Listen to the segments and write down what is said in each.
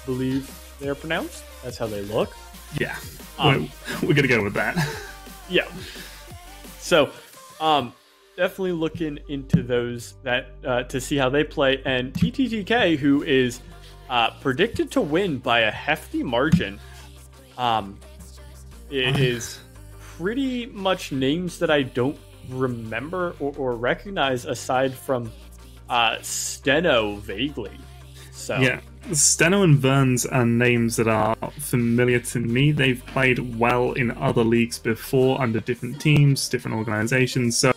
believe they're pronounced. That's how they look. Yeah, we're gonna go with that. Yeah. So, definitely looking into those to see how they play. And TTTK, who is predicted to win by a hefty margin, it is pretty much names that I don't remember or recognize aside from Steno vaguely. So yeah, Steno and Verns are names that are familiar to me. They've played well in other leagues before under different teams, different organizations. So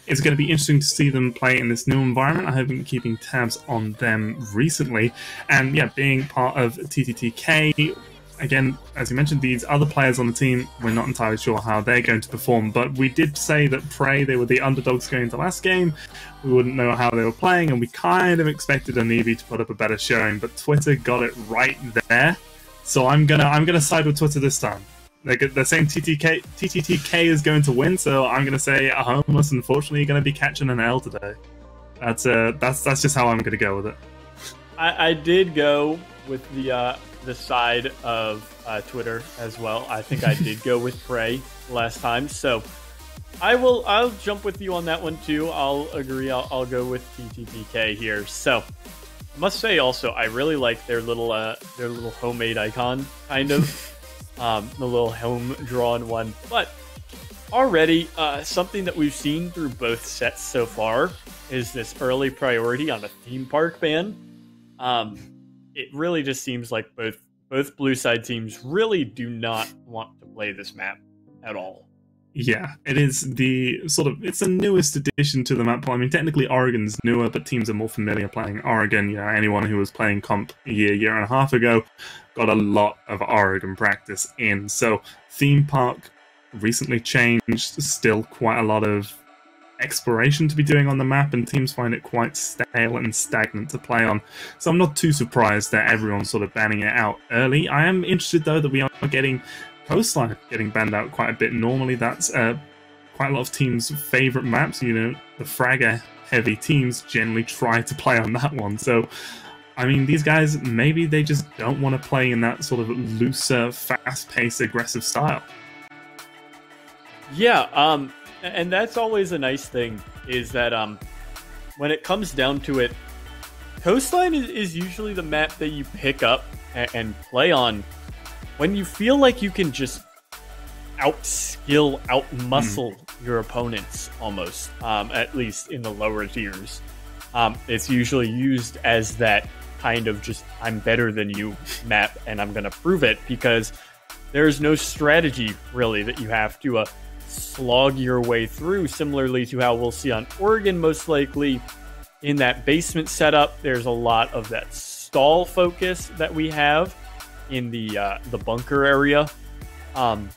it's going to be interesting to see them play in this new environment. I have been keeping tabs on them recently. And yeah, being part of TTTK, again, as you mentioned, these other players on the team, we're not entirely sure how they're going to perform, but we did say that Prey, they were the underdogs going into last game. We wouldn't know how they were playing, and we kind of expected Onibi to put up a better showing, but Twitter got it right there. So I'm gonna side with Twitter this time. They're saying TTTK is going to win, so I'm gonna say Homeless, unfortunately, going to be catching an L today. That's just how I'm gonna go with it. I did go with the side of Twitter as well. I think I did go with Prey last time, so I'll jump with you on that one too. I'll agree. I'll go with TTTK here. So I must say also, I really like their little homemade icon, kind of the little home drawn one. But already, something that we've seen through both sets so far is this early priority on a theme park ban. It really just seems like both blue side teams really do not want to play this map at all. Yeah, it is it's the newest addition to the map pool. I mean, technically Oregon's newer, but teams are more familiar playing Oregon. You know, anyone who was playing comp a year and a half ago got a lot of Oregon practice in. So theme park recently changed, still quite a lot of exploration to be doing on the map, and teams find it quite stale and stagnant to play on. So I'm not too surprised that everyone's sort of banning it out early. I am interested though that we are getting Coastline getting banned out quite a bit. Normally that's quite a lot of teams' favourite maps. You know, the fragger heavy teams generally try to play on that one. So I mean, these guys, maybe they just don't want to play in that sort of looser, fast-paced, aggressive style. Yeah, and that's always a nice thing, is that when it comes down to it, Coastline is usually the map that you pick up and play on when you feel like you can just out-skill, out-muscle your opponents, almost, at least in the lower tiers. It's usually used as that kind of just, I'm better than you map, and I'm going to prove it, because there's no strategy, really, that you have to slog your way through, similarly to how we'll see on Oregon, most likely. In that basement setup, there's a lot of that stall focus that we have in the bunker area. On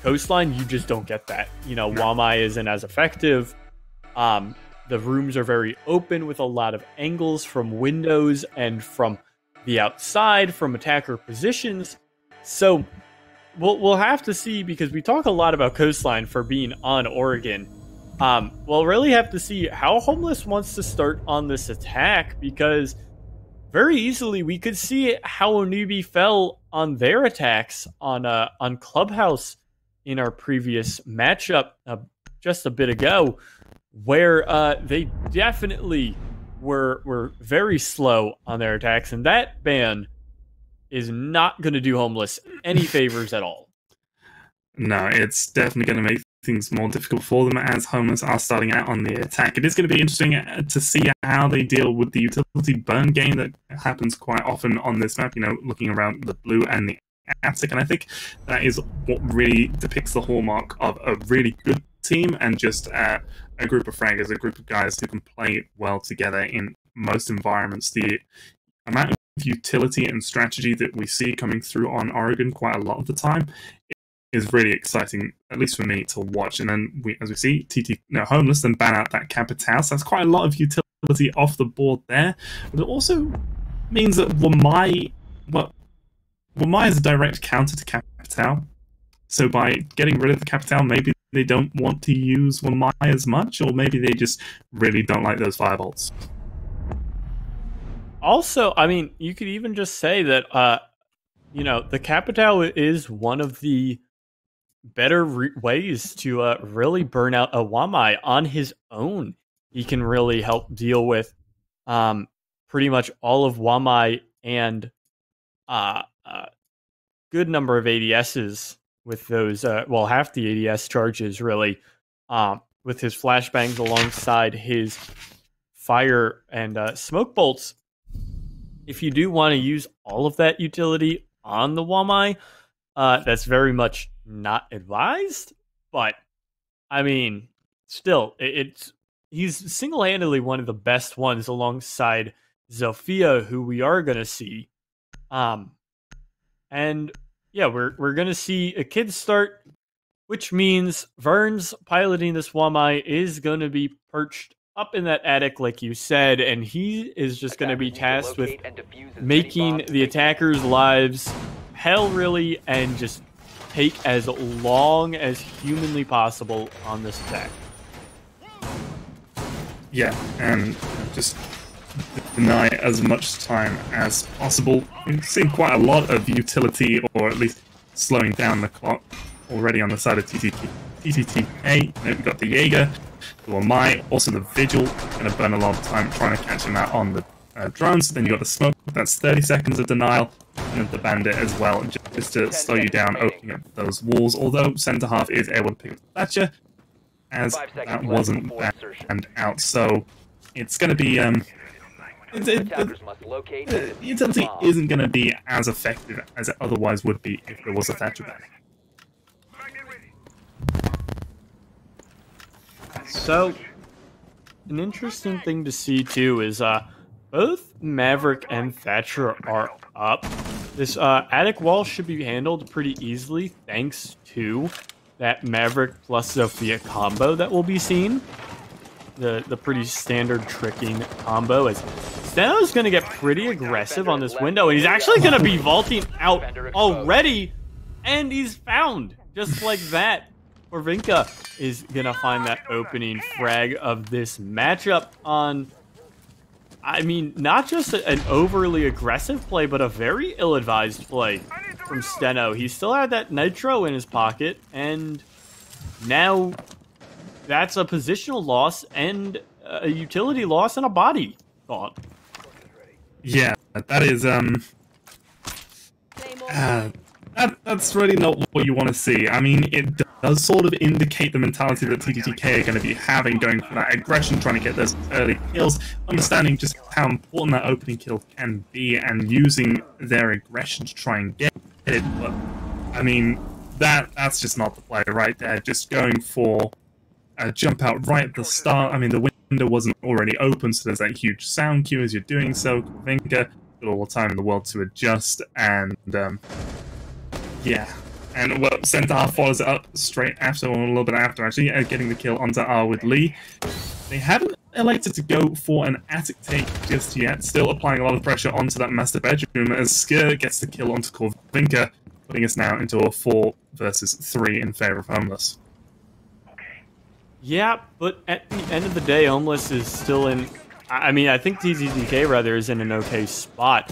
Coastline, you just don't get that. You know, Wamai isn't as effective. The rooms are very open with a lot of angles from windows and from the outside, from attacker positions. So we'll have to see, because we talk a lot about Coastline for being on Oregon. We'll really have to see how Homeless wants to start on this attack, because very easily we could see how Onibi fell on their attacks on Clubhouse in our previous matchup just a bit ago, where they definitely were very slow on their attacks, and that ban is not going to do Homeless any favors at all. No, it's definitely going to make things more difficult for them as Homeless are starting out on the attack. It is going to be interesting to see how they deal with the utility burn game that happens quite often on this map, you know, looking around the blue and the attic, and I think that is what really depicts the hallmark of a really good team, and just a group of fraggers, a group of guys who can play well together in most environments. The amount of utility and strategy that we see coming through on Oregon quite a lot of the time is really exciting, at least for me, to watch. And then, as we see, Homeless then ban out that Capital, so that's quite a lot of utility off the board there. But it also means that Wamai is a direct counter to Capital. So by getting rid of the Capital, maybe they don't want to use Wamai as much, or maybe they just really don't like those firebolts. Also, I mean, you could even just say that, the Capitao is one of the better ways to really burn out a Wamai on his own. He can really help deal with pretty much all of Wamai and a good number of ADSs with those, half the ADS charges, really, with his flashbangs alongside his fire and smoke bolts. If you do want to use all of that utility on the Wamai, that's very much not advised. But I mean, still, he's single-handedly one of the best ones alongside Zofia, who we are going to see. And yeah, we're going to see a kid start, which means Vern's piloting this Wamai is going to be perched up in that attic, like you said, and he is just going to be tasked with making the attackers' lives hell, really, and just take as long as humanly possible on this attack. Yeah, and just deny as much time as possible. We've seen quite a lot of utility, or at least slowing down the clock already on the side of TTTK. We've got the Jaeger, the Wamai, also the Vigil, going to burn a lot of time trying to catch him out on the drones. Then you got the smoke, that's 30 seconds of denial, and the bandit as well, just to slow you down, opening up those walls. Although center half is able to pick up the Thatcher, as that wasn't banned out, so it's going to be the utility isn't going to be as effective as it otherwise would be if there was a Thatcher ban. So, an interesting thing to see too is both Maverick and Thatcher are up. This attic wall should be handled pretty easily thanks to that Maverick plus Zofia combo that will be seen. The pretty standard tricking combo, as Steno's going to get pretty aggressive on this window, and he's actually going to be vaulting out already, and he's found just like that. Orvinka is going to find that opening frag of this matchup on, I mean, not just an overly aggressive play, but a very ill-advised play from Steno. He still had that nitro in his pocket, and now that's a positional loss and a utility loss and a body thought. Yeah, that is that's really not what you want to see. I mean, it does sort of indicate the mentality that TTTK are going to be having, going for that aggression, trying to get those early kills, understanding just how important that opening kill can be, and using their aggression to try and get it. But I mean, that's just not the play right there. Just going for a jump out right at the start. I mean, the window wasn't already open, so there's that huge sound cue as you're doing so. Vinka got all the time in the world to adjust, and yeah. And well, center half follows it up straight after, or a little bit after actually, getting the kill onto R with Lee. They haven't elected to go for an attic take just yet, still applying a lot of pressure onto that master bedroom as Skir gets the kill onto Corvinka, putting us now into a 4 versus 3 in favor of Homeless. Yeah, but at the end of the day, Homeless is still in, I mean, I think TTTK rather is in an okay spot.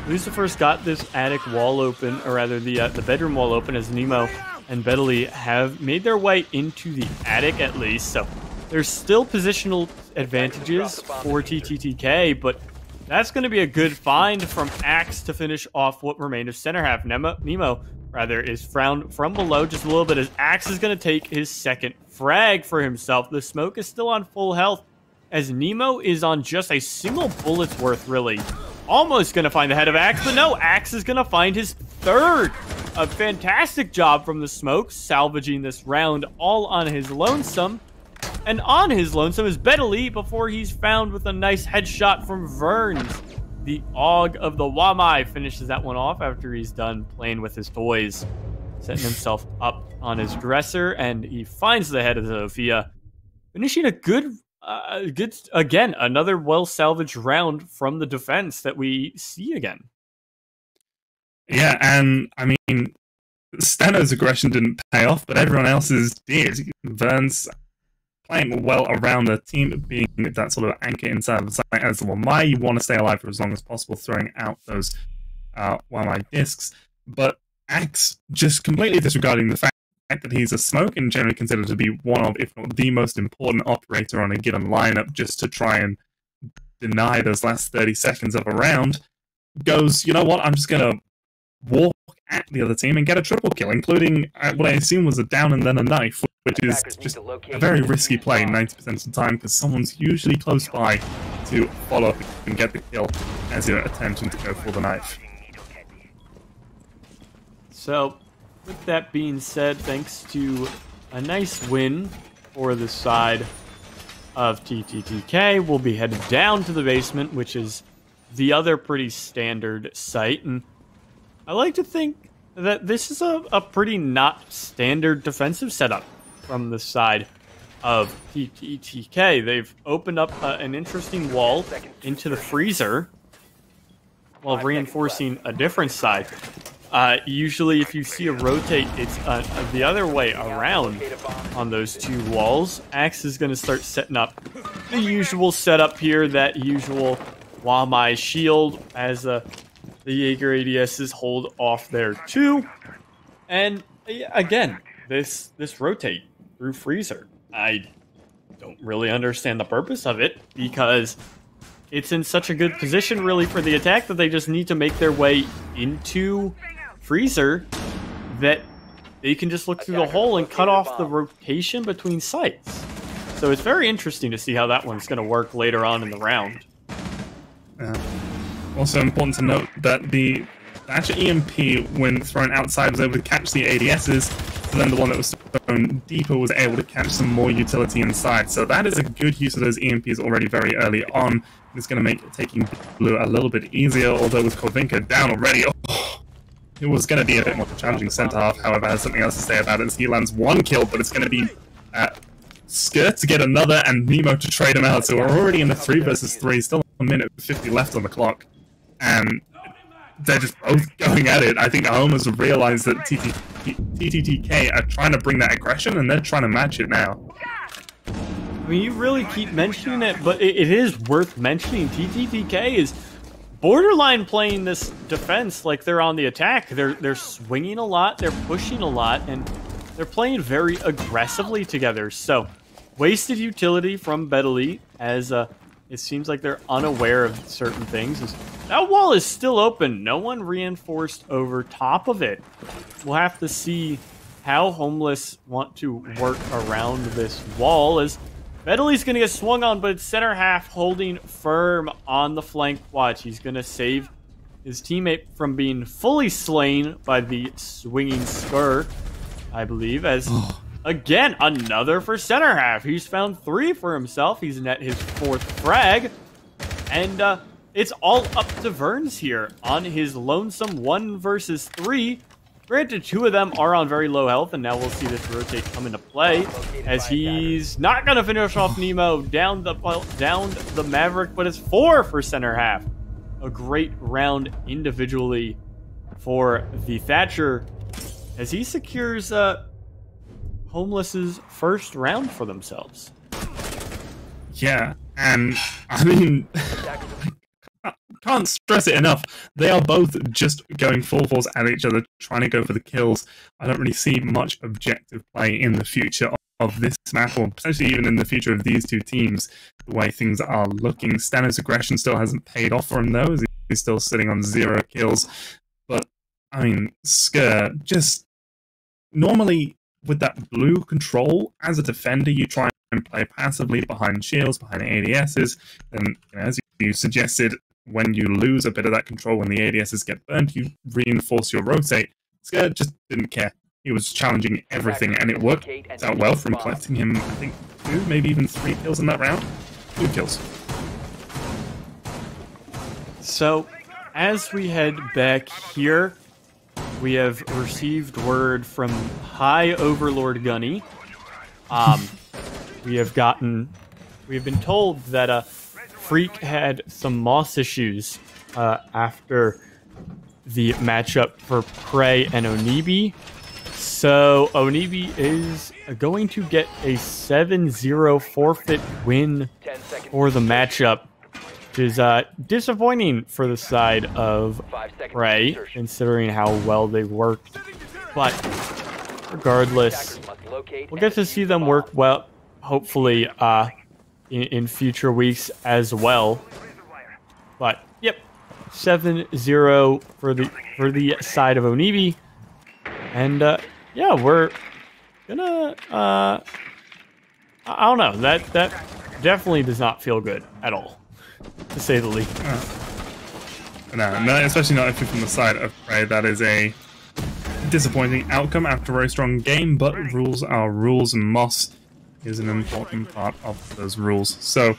Lucifer's got this attic wall open, or rather the bedroom wall open, as Nemo and Bedley have made their way into the attic at least. So there's still positional advantages for TTTK, but that's going to be a good find from Axe to finish off what remained of center half. Nemo rather is found from below just a little bit, as Axe is going to take his second frag for himself. The smoke is still on full health, as Nemo is on just a single bullet's worth, really. Almost going to find the head of Axe, but no, Axe is going to find his third. A fantastic job from the smoke, salvaging this round all on his lonesome. And on his lonesome is Bedley before he's found with a nice headshot from Verns. The Og of the Wamai finishes that one off after he's done playing with his toys. Setting himself up on his dresser, and he finds the head of Zofia. Finishing a good, again, another well-salvaged round from the defense that we see again. Yeah, and I mean, Steno's aggression didn't pay off, but everyone else's did. Verns playing well around the team, being that sort of anchor inside of the site as the Wamai. You want to stay alive for as long as possible, throwing out those Wamai discs. But Axe just completely disregarding the fact that he's a smoke and generally considered to be one of, if not the most important operator on a given lineup, just to try and deny those last 30 seconds of a round, goes, you know what, I'm just going to walk at the other team and get a triple kill, including what I assume was a down and then a knife, which is just a very risky play 90% of the time, because someone's usually close by to follow up and get the kill as you're attempting to go for the knife. So, with that being said, thanks to a nice win for the side of TTTK, we'll be headed down to the basement, which is the other pretty standard site. And I like to think that this is a pretty not standard defensive setup from the side of TTTK. They've opened up an interesting wall into the freezer while reinforcing a different side. Usually if you see a rotate, it's the other way around on those two walls. Axe is going to start setting up the usual setup here, that usual Wamai shield, as the Jaeger ADSs hold off there too. And again, this rotate through freezer, I don't really understand the purpose of it, because it's in such a good position really for the attack that they just need to make their way into freezer, that they can just look through the hole and cut off the rotation between sites. So it's very interesting to see how that one's going to work later on in the round. Also important to note that the Thatcher EMP, when thrown outside, was able to catch the ADSs, so then the one that was thrown deeper was able to catch some more utility inside. So that is a good use of those EMPs already very early on. It's going to make taking blue a little bit easier, although with Korvinka down already, it was going to be a bit more challenging center half. However, I have something else to say about it. He lands one kill, but it's going to be Skirt to get another and Nemo to trade him out. So we're already in the 3 versus 3, still a minute 50 left on the clock. And they're just both going at it. I think Ahomas have realized that TTTK are trying to bring that aggression, and they're trying to match it now. I mean, you really keep mentioning it, but it is worth mentioning. TTTK is borderline playing this defense like they're on the attack. They're swinging a lot, they're pushing a lot, and they're playing very aggressively together. So, wasted utility from Bedley, as it seems like they're unaware of certain things. That wall is still open. No one reinforced over top of it. We'll have to see how Homeless want to work around this wall, as Bedley's going to get swung on, but it's center half holding firm on the flank watch. He's going to save his teammate from being fully slain by the swinging Skur, I believe, as, again, another for center half. He's found 3 for himself. He's net his 4th frag, and it's all up to Verns here on his lonesome 1 versus 3. Granted, 2 of them are on very low health, and now we'll see this rotate come into play, as he's not going to finish off Nemo down the Maverick, but it's 4 for center half. A great round individually for the Thatcher, as he secures Homeless's first round for themselves. Yeah, and I mean, can't stress it enough. They are both just going full force at each other, trying to go for the kills. I don't really see much objective play in the future of this map, or potentially even in the future of these two teams, the way things are looking. Stano's aggression still hasn't paid off for him, though, as he's still sitting on 0 kills. But, I mean, Skur, just normally with that blue control, as a defender, you try and play passively behind shields, behind ADSs, and as you suggested, when you lose a bit of that control, when the ADSs get burnt, you reinforce your rotate. Skur just didn't care. He was challenging everything, and it worked out well from collecting him, I think, 2, maybe even 3 kills in that round. 2 kills. So, as we head back here, we have received word from High Overlord Gunny. We have been told that Freak had some moss issues after the matchup for Prey and Onibi. So Onibi is going to get a 7-0 forfeit win for the matchup, which is disappointing for the side of Prey, considering how well they worked. But regardless, we'll get to see them work well, hopefully, in future weeks as well. But yep, 7-0 for the side of Onibi. And, yeah, we're gonna, I don't know, that definitely does not feel good at all, to say the least. No, especially not if you're from the side of Prey. That is a disappointing outcome after a very strong game, but rules are rules, and Moss is an important part of those rules. So,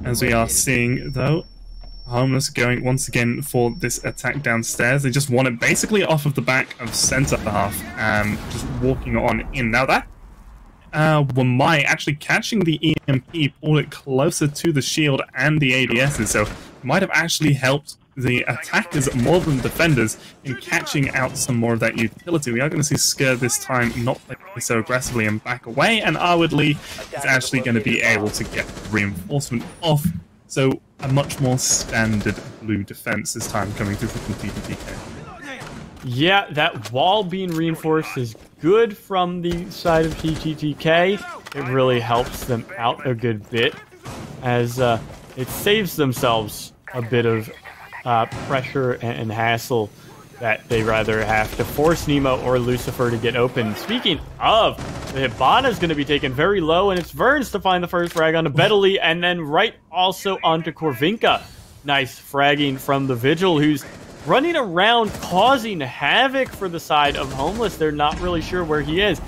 as we are seeing, though, Homeless going once again for this attack downstairs. They just want it basically off of the back of center half and just walking on in. Now that Wamai actually catching the EMP pulled it closer to the shield and the ADSs, so might have actually helped the attackers more than defenders in catching out some more of that utility. We are going to see Sker this time not play so aggressively and back away, and Arwoodley is actually going to be able to get reinforcement off. So a much more standard blue defense this time coming through from TTTK. Yeah, that wall being reinforced is good from the side of TTTK. It really helps them out a good bit, as it saves themselves a bit of pressure and hassle that they rather have to force Nemo or Lucifer to get open. Speaking of, the Hibana is going to be taken very low, and it's Verns to find the first frag onto Bedley, and then right also onto Corvinka. Nice fragging from the Vigil, who's running around causing havoc for the side of Homeless. They're not really sure where he is.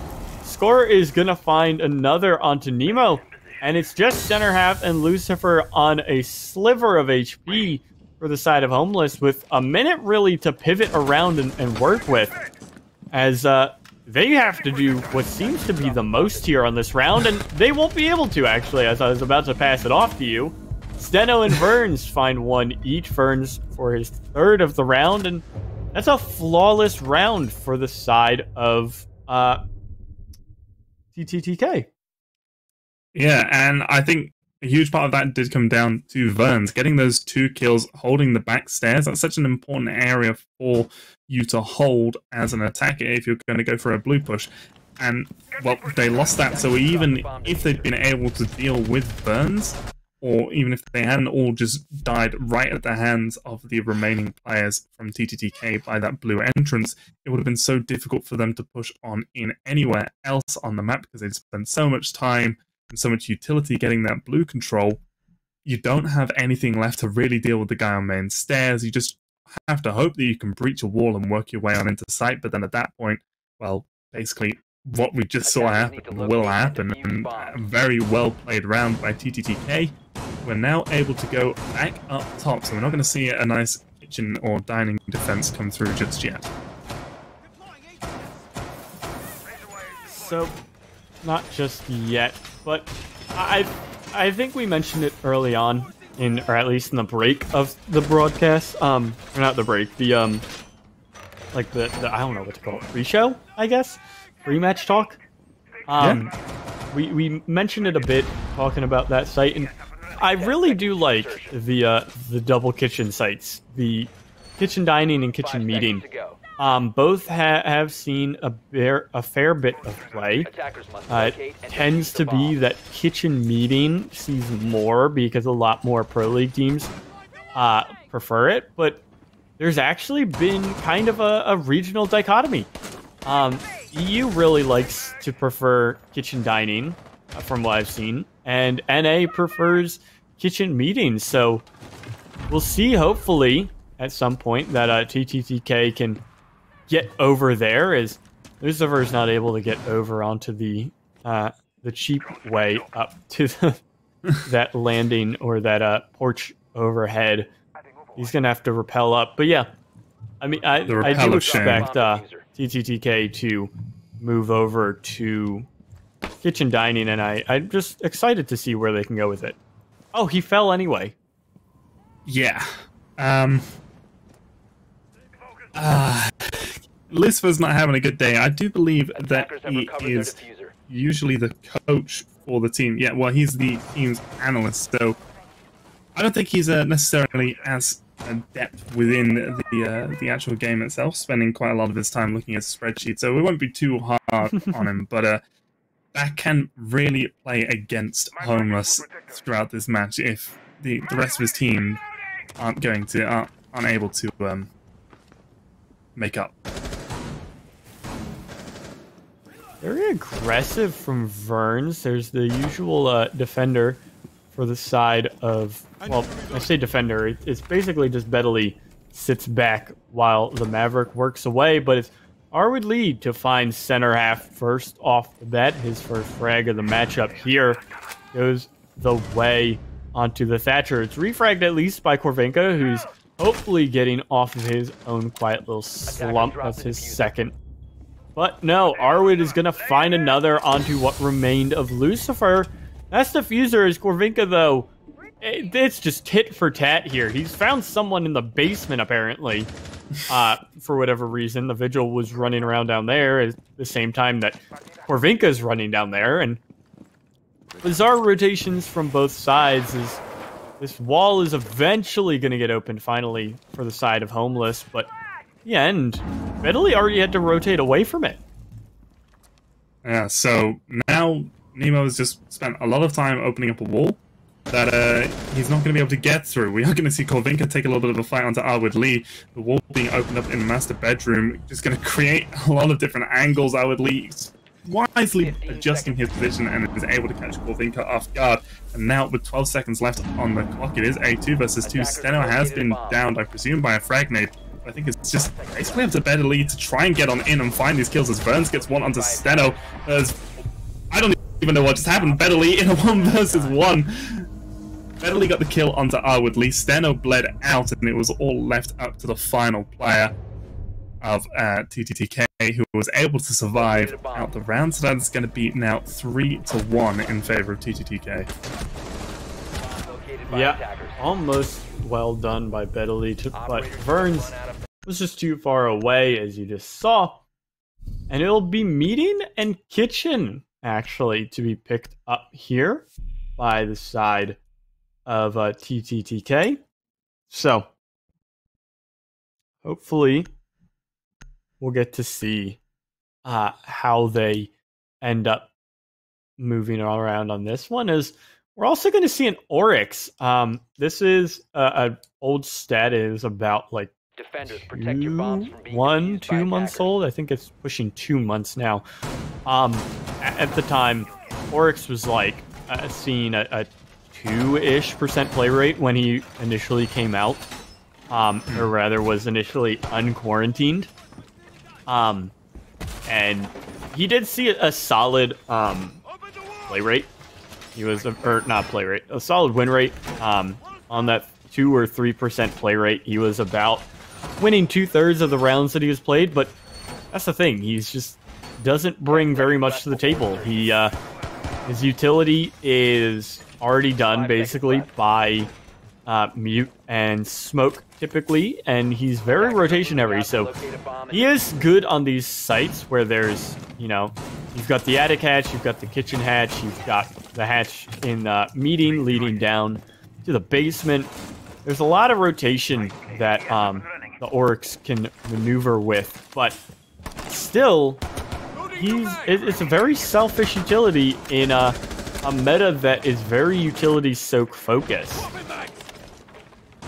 Score is going to find another onto Nemo, and it's just center half and Lucifer on a sliver of HP for the side of Homeless, with a minute really to pivot around and work with, as they have to do what seems to be the most here on this round, and they won't be able to, actually, as I was about to pass it off to you. Steno and Verns find one each. Verns for his third of the round, and that's a flawless round for the side of TTTK. Yeah, and I think a huge part of that did come down to Verns. Getting those 2 kills, holding the back stairs, that's such an important area for you to hold as an attacker if you're going to go for a blue push. And, well, they lost that, so even if they'd been able to deal with Verns, or even if they hadn't all just died right at the hands of the remaining players from TTTK by that blue entrance, it would have been so difficult for them to push on in anywhere else on the map, because they'd spent so much time and so much utility getting that blue control. You don't have anything left to really deal with the guy on main stairs. You just have to hope that you can breach a wall and work your way on into sight, but then at that point, well, basically what we just saw happen will happen, and a very well played round by TTTK. We're now able to go back up top, so we're not going to see a nice kitchen or dining defense come through just yet. So, not just yet, but I think we mentioned it early on, or at least in the break of the broadcast. Or not the break, the like the I don't know what to call it, pre-show, I guess, pre-match talk. Yeah. We mentioned it a bit, talking about that site, and I really do like the double kitchen sites, the kitchen dining and kitchen meeting. Both have seen a fair bit of play. It tends to be that kitchen meeting sees more because a lot more Pro League teams prefer it, but there's actually been kind of a regional dichotomy. EU really likes to prefer kitchen dining, from what I've seen, and NA prefers kitchen meetings, so we'll see, hopefully, at some point, that TTTK can get over there, as Lucifer's not able to get over onto the cheap way up to that landing or that porch overhead. He's gonna have to rappel up, but yeah, I mean, I do expect TTTK to move over to kitchen dining, and I'm just excited to see where they can go with it. Oh, he fell anyway. Yeah. Lucifer's not having a good day. I do believe that he is usually the coach for the team. Yeah, well, he's the team's analyst, so I don't think he's necessarily as adept within the actual game itself, spending quite a lot of his time looking at spreadsheets, so we won't be too hard on him, but that can really play against Homeless throughout this match if the rest of his team aren't able to make up. Very aggressive from Verns. There's the usual defender for the side of, well, I say defender, it's basically just Bedley sits back while the Maverick works away, but it's Arwood Lee to find center half first off the bat. His first frag of the matchup here goes the way onto the Thatcher. It's refragged at least by Corvinka, who's hopefully getting off of his own quiet little slump. That's his second. But no, Arwood is going to find another onto what remained of Lucifer. That's the Fuser. Is Corvinka, though, it's just tit for tat here. He's found someone in the basement, apparently, for whatever reason. The Vigil was running around down there at the same time that Corvinka's running down there. And bizarre rotations from both sides. This wall is eventually going to get opened, finally, for the side of Homeless. But in the end, Bedley already had to rotate away from it. Yeah, so now Nemo has just spent a lot of time opening up a wall that he's not going to be able to get through. We are going to see Corvinka take a little bit of a fight onto Arwood Lee. The wall being opened up in the master bedroom just going to create a lot of different angles. Arwood Lee wisely adjusting his position and is able to catch Corvinka off guard. And now with 12 seconds left on the clock, it is A2 versus 2. Steno has been downed, I presume, by a frag nade. I think it's just basically up to Bedley to try and get on in and find these kills as Burns gets one onto Steno. I don't even know what just happened. Bedley in a 1 versus 1. Bedley got the kill onto Arwood Lee. Steno bled out, and it was all left up to the final player of TTTK, who was able to survive out the round. So that's going to be now 3-1 in favor of TTTK. Yeah, almost well done by Bedley, but Verns was just too far away, as you just saw. And it'll be Meeting and Kitchen, actually, to be picked up here by the side of TTTK. So, hopefully, we'll get to see how they end up moving all around on this one. As we're also going to see an Oryx. This is an old stat. It is about like Defenders, protect your bombs from being 2 months old. I think it's pushing 2 months now. At the time, Oryx was like seeing a 2-ish% play rate when he initially came out, or rather was initially unquarantined. And he did see a solid play rate. He was, or not play rate, a solid win rate. On that 2 or 3% play rate, he was about winning 2/3 of the rounds that he was played. But that's the thing; he's just doesn't bring very much to the table. He his utility is already done basically by Mute and Smoke typically, and he's very rotation heavy. So he is good on these sites where there's, you know, you've got the attic hatch, you've got the kitchen hatch, you've got the hatch in Meeting leading down to the basement. There's a lot of rotation that the Oryx can maneuver with, but still, it's a very selfish utility in a meta that is very utility soak focused.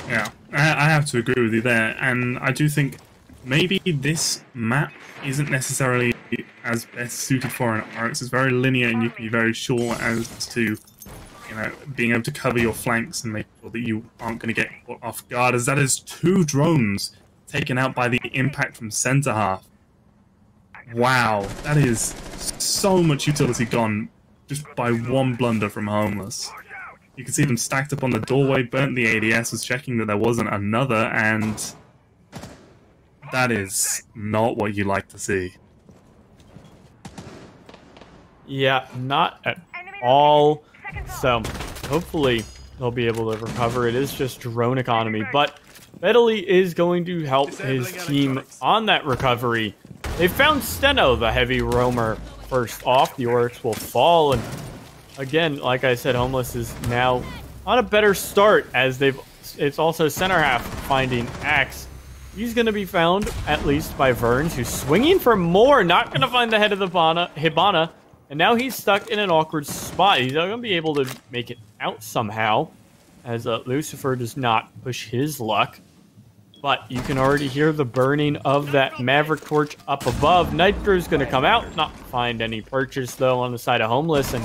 Yeah, I have to agree with you there, and I do think maybe this map isn't necessarily as best suited for an Oryx. It's very linear, and you can be very sure as to, you know, being able to cover your flanks and make sure that you aren't going to get caught off guard, as that is 2 drones taken out by the impact from center half. Wow, that is so much utility gone just by 1 blunder from Homeless. You can see them stacked up on the doorway. Burnt the ADS was checking that there wasn't another, and that is not what you like to see. Yeah, not at all. So hopefully they'll be able to recover. It is just drone economy, but Bedley is going to help his team on that recovery They found Steno, the heavy roamer, first off. The Oryx will fall, and again, like I said, Homeless is now on a better start as it's also center half finding Axe. He's going to be found, at least by Verns, who's swinging for more, not going to find the head of the Hibana, and now he's stuck in an awkward spot. He's not going to be able to make it out somehow, as Lucifer does not push his luck. But you can already hear the burning of that Maverick torch up above. Nitro's going to come out, not find any purchase, though, on the side of Homeless, and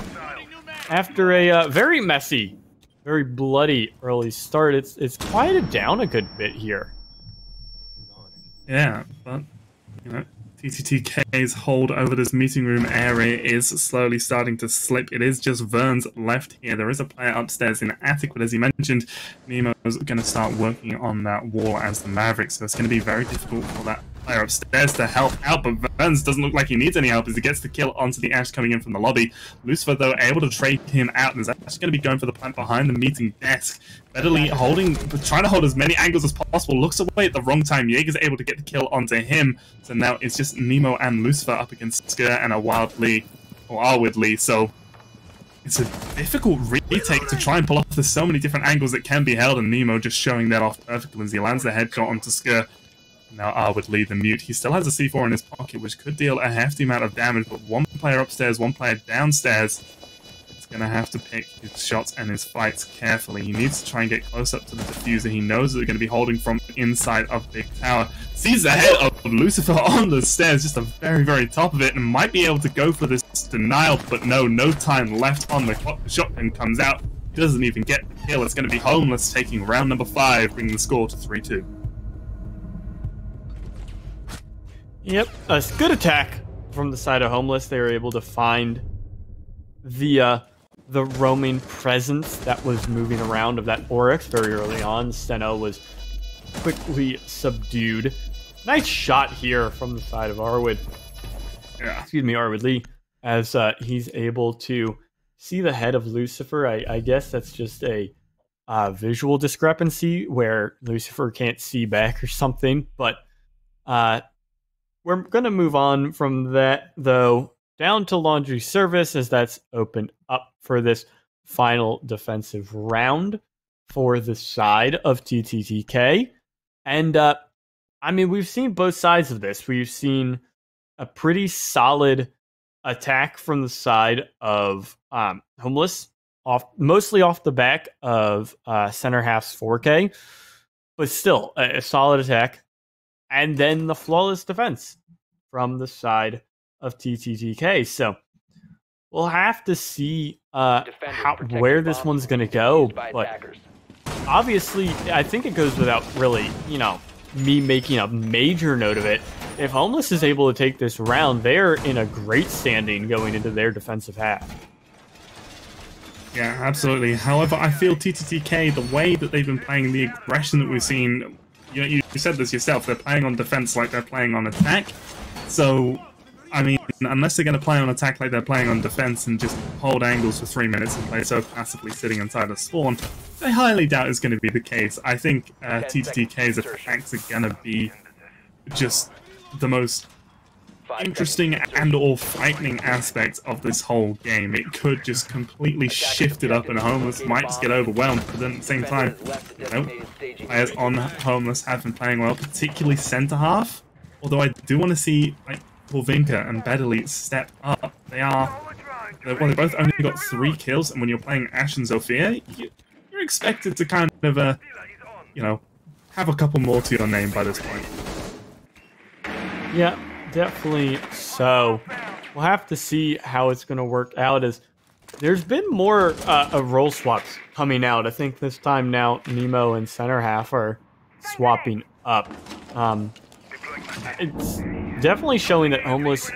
after a very messy, very bloody early start, it's quieted down a good bit here. Yeah, but, you know, TTTK's hold over this meeting room area is slowly starting to slip. It is just Verns left here. There is a player upstairs in the attic, but as he mentioned, Nemo's going to start working on that wall as the Maverick, so it's going to be very difficult for that player upstairs to help out, but Verns doesn't look like he needs any help as he gets the kill onto the Ash coming in from the lobby. Lucifer, though, able to trade him out, and is actually going to be going for the plant behind the meeting desk. Betterly trying to hold as many angles as possible, looks away at the wrong time. Jaeger's able to get the kill onto him, so now it's just Nemo and Lucifer up against Sker and a Arwid Lee, so it's a difficult retake to try and pull off. There's so many different angles that can be held, and Nemo just showing that off perfectly as he lands the headshot onto Sker. Now Arwid Lee, the mute, he still has a C4 in his pocket, which could deal a hefty amount of damage, but one player upstairs, one player downstairs, is going to have to pick his shots and his fights carefully. He needs to try and get close up to the diffuser. He knows that they're going to be holding from inside of Big Tower. Sees the head of Lucifer on the stairs, just the very, very top of it, and might be able to go for this denial, but no time left on the clock. The shotgun comes out. He doesn't even get the kill. It's going to be Homeless taking round number 5, bringing the score to 3-2. Yep, a good attack from the side of Homeless. They were able to find the roaming presence that was moving around of that Oryx very early on. Steno was quickly subdued. Nice shot here from the side of Arwid. Yeah. Excuse me, Arwid Lee, as he's able to see the head of Lucifer. I guess that's just a visual discrepancy where Lucifer can't see back or something, but we're going to move on from that, though, down to laundry service, as that's opened up for this final defensive round for the side of TTTK. And, I mean, we've seen both sides of this. We've seen a pretty solid attack from the side of Homeless, mostly off the back of center half's 4K, but still a solid attack. And then the flawless defense from the side of TTTK. So we'll have to see where this one's going to go. But obviously, I think it goes without really, me making a major note of it. If Homeless is able to take this round, they're in a great standing going into their defensive half. Yeah, absolutely. However, I feel TTTK, the way that they've been playing, the aggression that we've seen, you said this yourself, they're playing on defense like they're playing on attack. So, I mean, unless they're going to play on attack like they're playing on defense and just hold angles for 3 minutes and play so passively sitting inside a spawn, I highly doubt it's going to be the case. I think TTTK's attacks are going to be just the most interesting and or frightening aspect of this whole game. It could just completely shift it up and Homeless might just get overwhelmed, but then at the same time, players on Homeless have been playing well, particularly centre half. Although I do want to see like Polvinka and Bedley step up. They've both only got 3 kills, and when you're playing Ash and Zofia, you're expected to kind of have a couple more to your name by this point. Yeah, definitely so. We'll have to see how it's going to work out, as there's been more role swaps coming out. I think this time now Nemo and center half are swapping up. It's definitely showing that Homeless,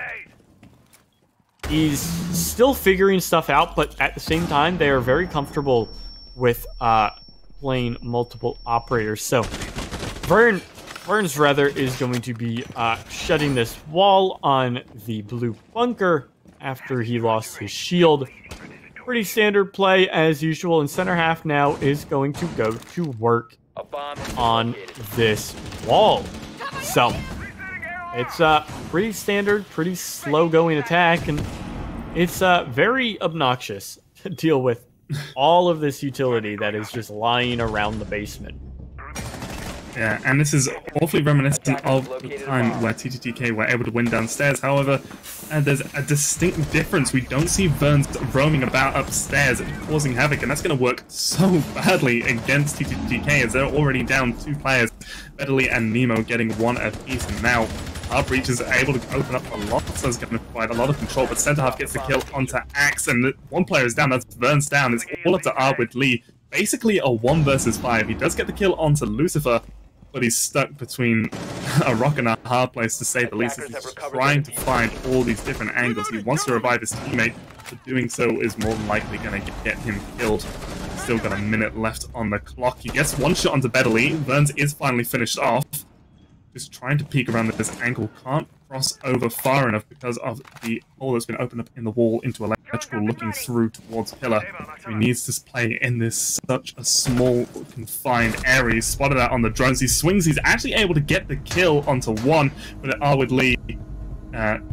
he's still figuring stuff out, but at the same time, they are very comfortable with playing multiple operators. So, Verns rather is going to be shutting this wall on the blue bunker after he lost his shield. Pretty standard play as usual, and center half now is going to go to work on this wall. So, It's a pretty standard, pretty slow-going attack, and it's very obnoxious to deal with all of this utility that is just lying around the basement. Yeah, and this is awfully reminiscent of the time where TTTK were able to win downstairs. However, there's a distinct difference. We don't see Verns roaming about upstairs and causing havoc, and that's going to work so badly against TTTK as they're already down 2 players, Bedley and Nemo getting 1 apiece, and now Breach is able to open up a lot, so it's going to provide a lot of control, but Centre Half gets the kill onto Axe, and 1 player is down, that's Verns down. It's all up to R with Lee. Basically a 1 versus 5. He does get the kill onto Lucifer, but he's stuck between a rock and a hard place, to say the least. He's trying to find all these different angles. He wants to revive his teammate, but doing so is more than likely going to get him killed. Still got a minute left on the clock. He gets 1 shot onto Bedley. Verns is finally finished off. Just trying to peek around this angle. Can't cross over far enough because of the hole that's been opened up in the wall into electrical looking through towards pillar. So he needs to play in this such a small confined area. He's spotted out on the drones. He swings. He's actually able to get the kill onto 1, but Arwood Lee.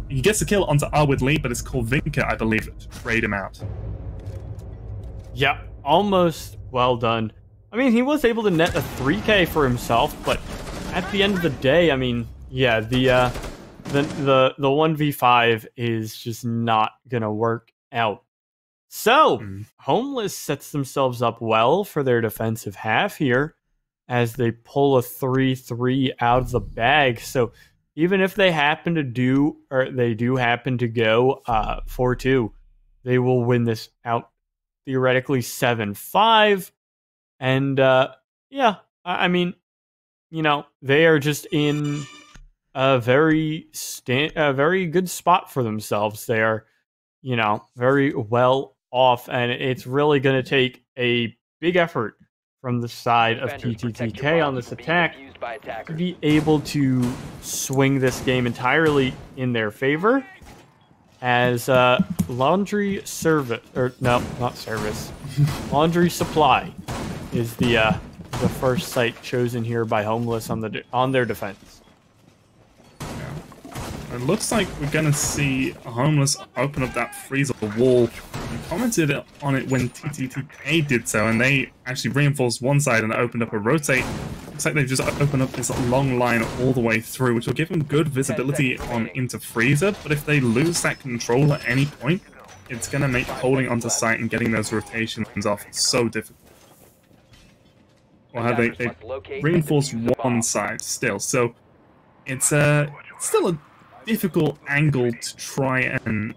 He gets the kill onto Arwood Lee, but it's Corvinka, I believe, to trade him out. Yeah, almost well done. I mean, he was able to net a 3K for himself, but at the end of the day, I mean, yeah, the 1v5 is just not gonna work out. So, Homeless sets themselves up well for their defensive half here as they pull a 3-3 out of the bag. So, even if they happen to do, or they do happen to go 4-2, they will win this out theoretically 7-5. And, yeah, I mean, you know, they are just in a very good spot for themselves. They are, you know, very well off, and it's really going to take a big effort from the side of TTTK on this attack to be able to swing this game entirely in their favor. As Laundry Service, or no, not Service, Laundry Supply is the first site chosen here by Homeless on their defense. Yeah. It looks like we're going to see Homeless open up that freezer wall. We commented on it when TTTK did so, and they actually reinforced one side and opened up a rotate. Looks like they've just opened up this long line all the way through, which will give them good visibility on into freezer, but if they lose that control at any point, it's going to make holding onto site and getting those rotations off so difficult. Or have they reinforced one side still, so it's still a difficult angle to try and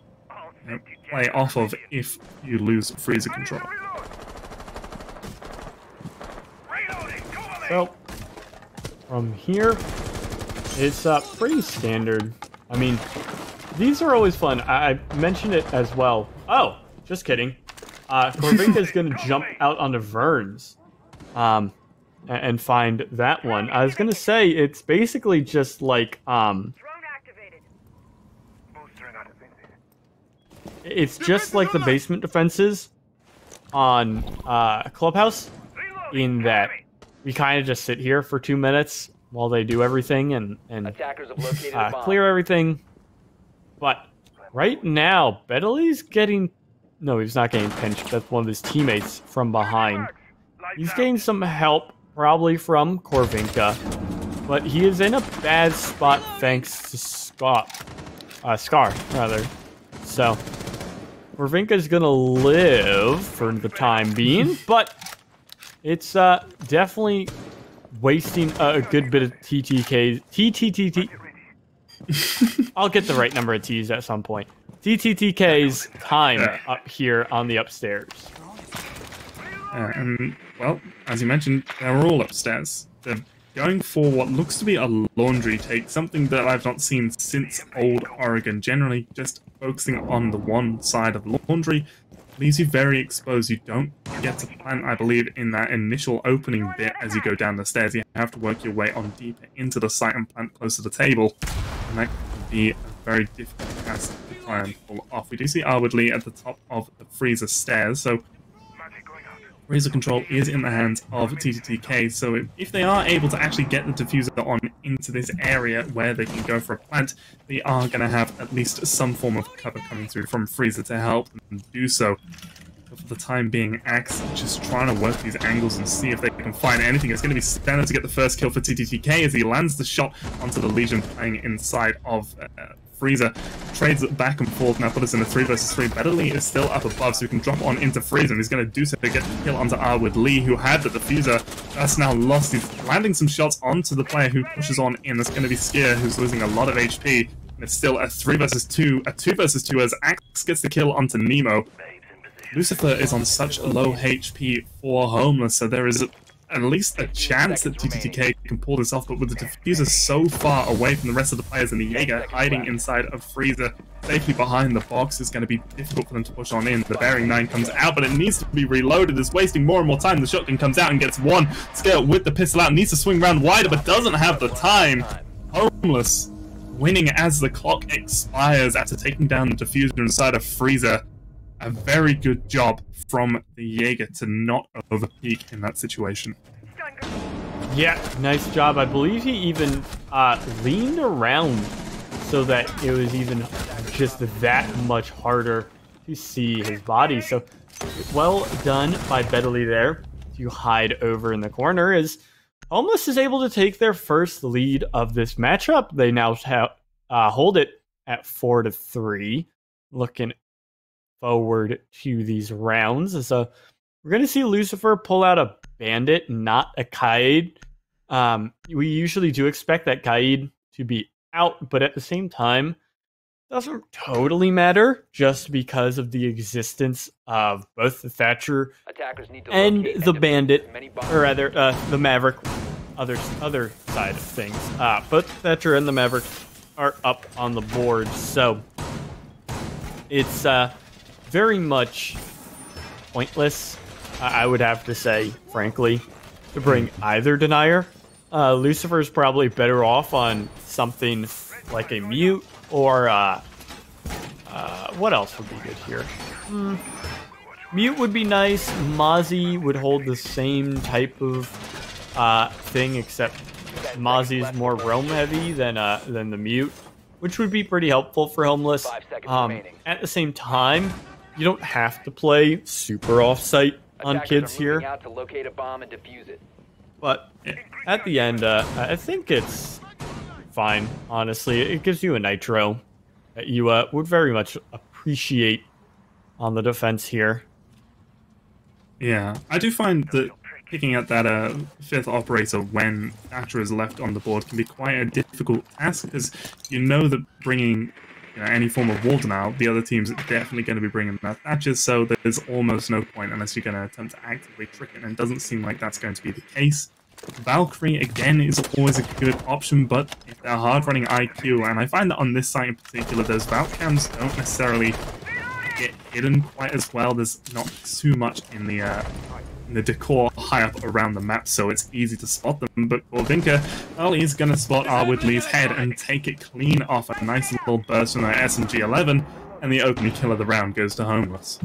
play off of if you lose freezer control. So from here, it's pretty standard. I mean, these are always fun. I mentioned it as well. Oh, just kidding. Corvinka is going to jump out onto Verns. And find that one. I was gonna say it's basically just like it's just like the basement defenses on Clubhouse, in that we kind of just sit here for 2 minutes while they do everything and clear everything. But right now, Bedley's getting he's not getting pinched. That's one of his teammates from behind. He's getting some help. Probably from Corvinka, but he is in a bad spot thanks to Scar, rather. So, Corvinka's gonna live for the time being, but it's definitely wasting a good bit of TTTK. I'll get the right number of T's at some point. TTTK's time up here on the upstairs. Well, as you mentioned, they're all upstairs. They're going for what looks to be a laundry take, something that I've not seen since old Oregon. Generally, just focusing on the one side of laundry leaves you very exposed. You don't get to plant, I believe, in that initial opening bit as you go down the stairs. You have to work your way on deeper into the site and plant close to the table. And that can be a very difficult task to try and pull off. We do see Arwood Lee at the top of the freezer stairs, so Razor control is in the hands of TTTK, so if they are able to actually get the diffuser on into this area where they can go for a plant, they are going to have at least some form of cover coming through from Freezer to help them do so. But for the time being, Axe just trying to work these angles and see if they can find anything. It's going to be Stenner to get the first kill for TTTK as he lands the shot onto the Legion playing inside of Freezer. Trades it back and forth, now put us in a 3 versus 3. Betterly is still up above, so we can drop on into Freezer, and he's going to do so to get the kill onto R with Lee, who had the diffuser. That's now lost. He's landing some shots onto the player who pushes on in. That's going to be Skier, who's losing a lot of HP. And it's still a 3 versus 2, a 2 versus 2 as Axe gets the kill onto Nemo. Lucifer is on such low HP for Homeless, so there is at least a chance that TTTK can pull this off, but with the diffuser so far away from the rest of the players and the Jaeger hiding inside of Freezer, safely behind the box, is going to be difficult for them to push on in. The Bearing 9 comes out, but it needs to be reloaded. It's wasting more and more time. The shotgun comes out and gets one. Scale with the pistol out, needs to swing around wider, but doesn't have the time. Homeless winning as the clock expires after taking down the diffuser inside of Freezer. A very good job from the Jaeger to not overpeak in that situation. Yeah, nice job. I believe he even leaned around so that it was even just that much harder to see his body. So well done by Bedley there to hide over in the corner as Homeless is able to take their first lead of this matchup. They now hold it at 4-3, looking forward to these rounds. So we're going to see Lucifer pull out a Bandit, not a Kaid. We usually do expect that Kaid to be out, but at the same time, it doesn't totally matter just because of the existence of both the Thatcher and the Bandit, or rather, the Maverick, other side of things. Both Thatcher and the Maverick are up on the board, so it's very much pointless, I would have to say, frankly, to bring either denier. Lucifer's probably better off on something like a Mute, or what else would be good here? Mute would be nice. Mozzie would hold the same type of thing, except Mozzie's more realm heavy than the Mute, which would be pretty helpful for Homeless. At the same time, you don't have to play super off-site on kids here. But at the end, I think it's fine, honestly. It gives you a nitro that you would very much appreciate on the defense here. Yeah, I do find that picking up that 5th operator when Thatcher is left on the board can be quite a difficult task, because you know that bringing any form of wall denial, the other team's definitely going to be bringing that Thatcher, so there's almost no point unless you're going to attempt to actively trick it, and it doesn't seem like that's going to be the case. Valkyrie, again, is always a good option, but if they're hard-running IQ, and I find that on this site in particular, those Valcams don't necessarily get hidden quite as well. There's not too much in the decor high up around the map, so it's easy to spot them. But Corvinka, well, he's going to spot Woodley's head and take it clean off. A nice little burst from that SMG-11, and the opening kill of the round goes to Homeless.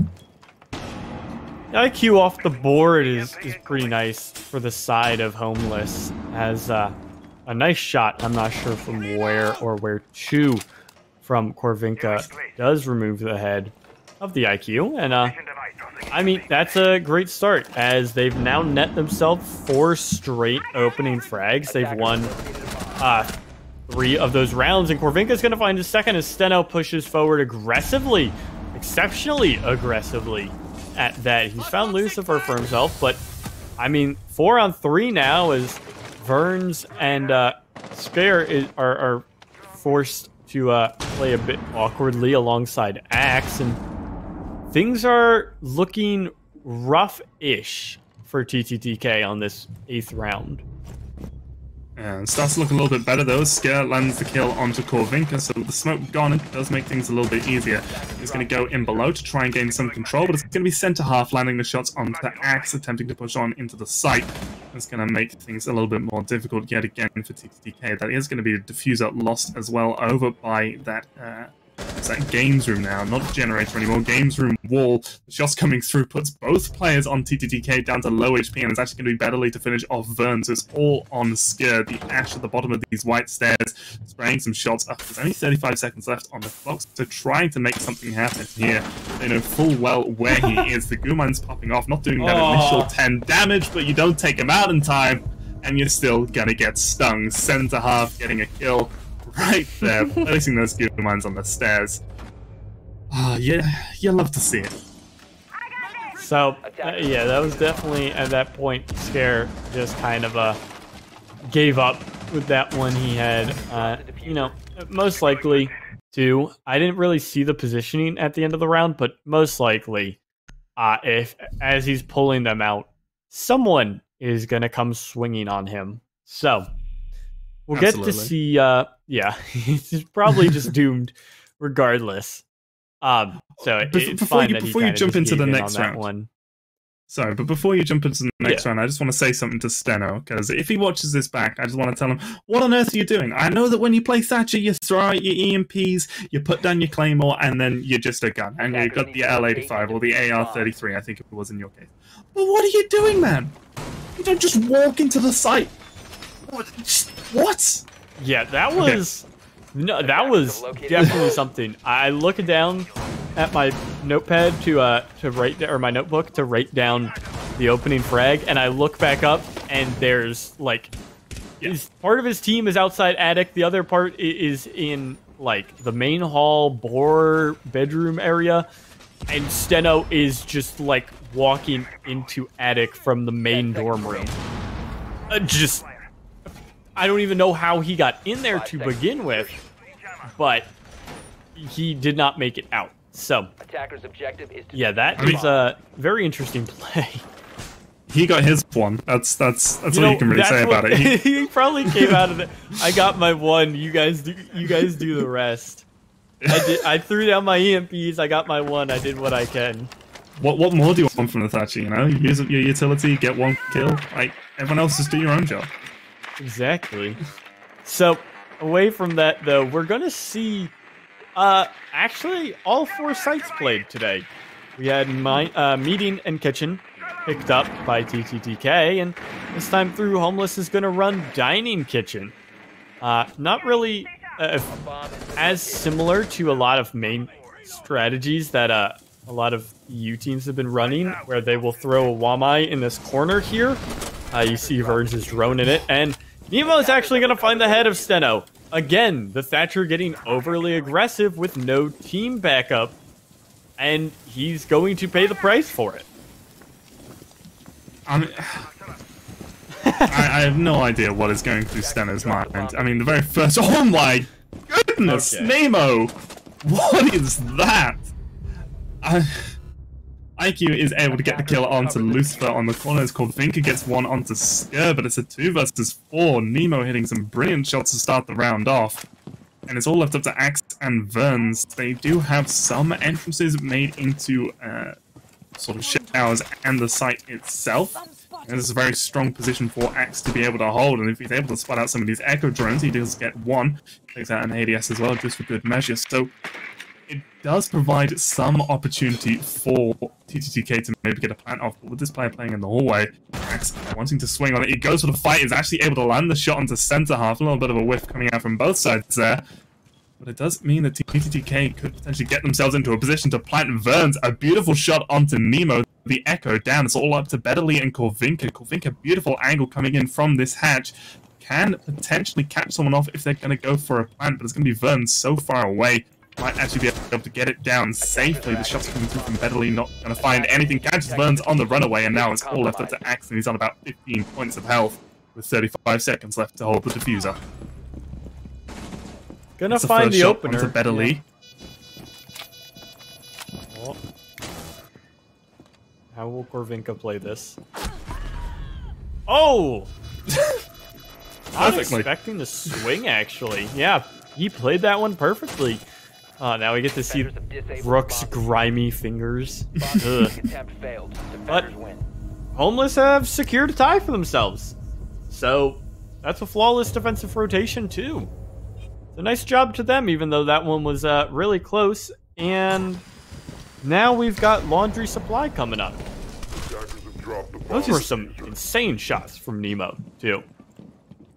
The IQ off the board is pretty nice for the side of Homeless, as a nice shot, I'm not sure from where or where to, from Corvinka does remove the head of the IQ, and I mean, that's a great start, as they've now net themselves 4 straight opening frags. They've won 3 of those rounds, and Corvinka's going to find his second as Steno pushes forward aggressively, exceptionally aggressively at that. He's found Lucifer for himself, but I mean, 4 on 3 now as Verns and Scare are forced to play a bit awkwardly alongside Axe, and things are looking rough-ish for TTTK on this 8th round. And starts to look a little bit better though. Scare lands the kill onto Corvinka, so with the smoke gone, it does make things a little bit easier. He's going to go in below to try and gain some control, but it's going to be centre half, landing the shots onto Axe, attempting to push on into the site. It's going to make things a little bit more difficult yet again for TTTK. That is going to be a diffuser lost as well over by that It's that games room now, not generator anymore. Games room wall. The shots coming through puts both players on TTTK down to low HP, and it's actually going to be Betterly to finish off Vern. So it's all on Skier. The Ash at the bottom of these white stairs, spraying some shots. There's only 35 seconds left on the clock, so trying to make something happen here. They know full well where he is. The Guman's popping off, not doing that initial 10 damage, but you don't take him out in time, and you're still gonna get stung. Center half getting a kill right there, placing those Gumans on the stairs. Yeah, you love to see it. So, yeah, that was definitely, at that point, Scare just kind of gave up with that one. He had, you know, most likely to. I didn't really see the positioning at the end of the round, but most likely, if as he's pulling them out, someone is going to come swinging on him. So, we'll get to see, yeah, he's probably just doomed regardless. So it's fine that before you jump into the next round, one. Sorry, but before you jump into the next round, I just want to say something to Steno, because if he watches this back, I just want to tell him, what on earth are you doing? I know that when you play Thatcher, you throw out your EMPs, you put down your Claymore, and then you're just a gun. And you've got the L85 or the AR-33, I think it was in your case. But what are you doing, man? You don't just walk into the site. What? Yeah, that was... No, that was definitely something. I look down at my notepad to write, or my notebook to write down the opening frag, and I look back up, and there's like, part of his team is outside attic, the other part is in like the main hall bore bedroom area, and Steno is just like walking into attic from the main dorm room. Just. I don't even know how he got in there to begin with, but he did not make it out. So, yeah, that is a very interesting play. He got his one. That's all you can really say about it. He probably came out of it. I got my one. You guys do the rest. I threw down my EMPs. I got my one. I did what I can. What more do you want from the Thatcher? You know, you use your utility, get one kill. Like everyone else, just do your own job. Exactly. So, away from that, though, we're going to see, actually, all 4 sites played today. We had Meeting and Kitchen picked up by TTTK, and this time through, Homeless is going to run Dining Kitchen. Not really as similar to a lot of main strategies that a lot of EU teams have been running, where they will throw a Wamai in this corner here. You see Verge is droning it, and Nemo is actually going to find the head of Steno. Again, the Thatcher getting overly aggressive with no team backup, and he's going to pay the price for it. I have no idea what is going through Steno's mind. I mean, the very first... Oh my goodness, okay. Nemo! What is that? IQ is able to get the kill onto Lucifer on the corner. It's called Vinka gets one onto Sker, but it's a 2 versus 4. Nemo hitting some brilliant shots to start the round off. And it's all left up to Axe and Verns. They do have some entrances made into sort of showers and the site itself. And this is a very strong position for Axe to be able to hold. And if he's able to spot out some of these Echo drones, he does get one. Takes out an ADS as well, just for good measure. So it does provide some opportunity for TTTK to maybe get a plant off, but with this player playing in the hallway, Max wanting to swing on it, he goes for the fight, is actually able to land the shot onto center half, a little bit of a whiff coming out from both sides there, but it does mean that TTTK could potentially get themselves into a position to plant Verns. A beautiful shot onto Nemo, the Echo down, it's all up to Betterly and Corvinka. Corvinka, beautiful angle coming in from this hatch, can potentially catch someone off if they're going to go for a plant, but it's going to be Verns so far away. Might actually be able to get it down safely. The shot's coming through from Betterly, not going to find anything. Catches Verns on the runaway, and now it's all left up to Axe, and he's on about 15 points of health with 35 seconds left to hold the diffuser. Gonna find the opener. Onto Betterly. Yeah. Oh. How will Corvinka play this? Oh! I was expecting the swing, actually. Yeah, he played that one perfectly. Now we get to see Rook's grimy fingers. But Homeless have secured a tie for themselves. So that's a flawless defensive rotation, too. So nice job to them, even though that one was really close. And now we've got laundry supply coming up. Those were some insane shots from Nemo, too.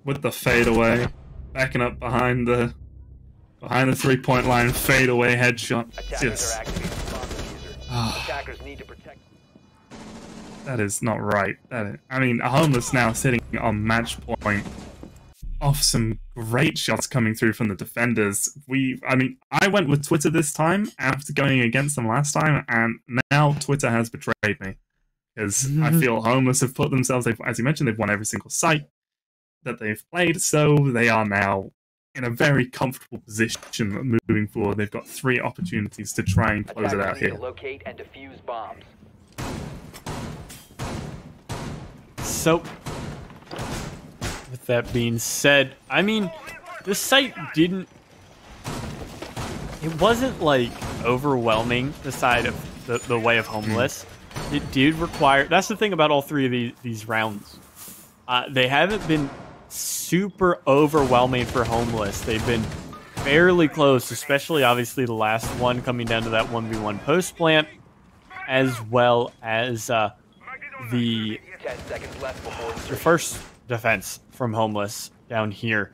With the fadeaway, backing up behind the 3-point line, fadeaway headshot. Just, Attackers need to protect. that is not right. I mean, Homeless now sitting on match point off some great shots coming through from the defenders. I went with Twitter this time after going against them last time, and now Twitter has betrayed me. Because I feel Homeless have put themselves, as you mentioned, they've won every single site that they've played, so they are now in a very comfortable position moving forward. They've got 3 opportunities to try and close it out Attackers need here. to locate and defuse bombs. So, with that being said, I mean, this site didn't... It wasn't, like, overwhelming, the side of the way of Homeless. It did require... That's the thing about all 3 of these rounds. They haven't been super overwhelming for Homeless. They've been fairly close, especially, obviously, the last one coming down to that 1v1 post plant, as well as the 10 seconds left before insertion. first defense from Homeless down here,